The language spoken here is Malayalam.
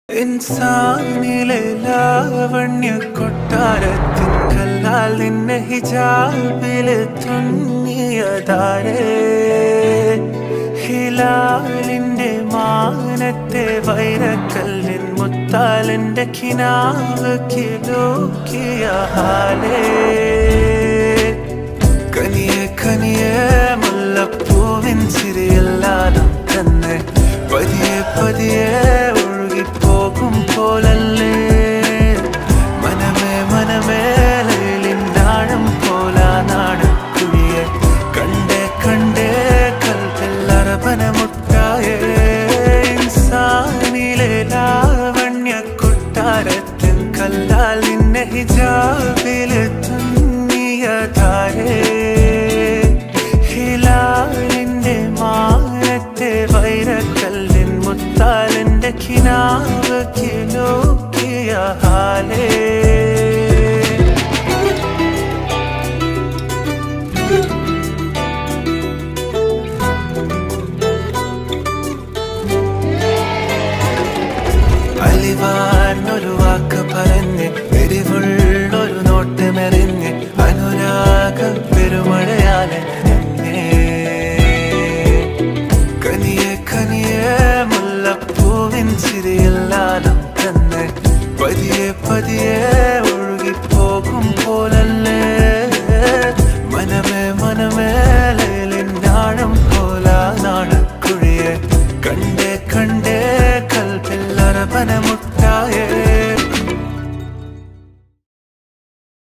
ഇൻസാനിലെ ലാവണ്യ കൊട്ടാരത്തിൻ കല്ലാൽ നിന്നെ ഹിജാബിൽ തുന്നിയതാരേ. ഹിലാലിന്റെ മാനത്തെ വൈരക്കല്ലിൻ മുത്താലിന്റെ കിനാവ് കിലോക്കിയ ഹാലേ. കനിയെ കനിയെ മുല്ലപ്പൂവിൻ ചിരിയല്ലാതും തന്നെ പതിയെ പതിയെ പോകും പോലല്ലേ മനമേ മനമേ ലൈലിനാഴം പോലാനാണ് കുഴിയെ കണ്ടേ കണ്ടേ കൽപ്പില്ലറബന മുട്ടായേ. ഇൻസാനിലെ ലാവണ്യ കൊട്ടാരത്തിൻ കല്ലാൽ നിന്നെ ഹിജാബിൽ തുന്നിയതാരേ. ഹിലാലിന്റെ മാനത്തെ വൈരക്കല്ലിൻ മുത്താലിന്റെ കിനാവ് കിലോക്കിയ ഹാലേ.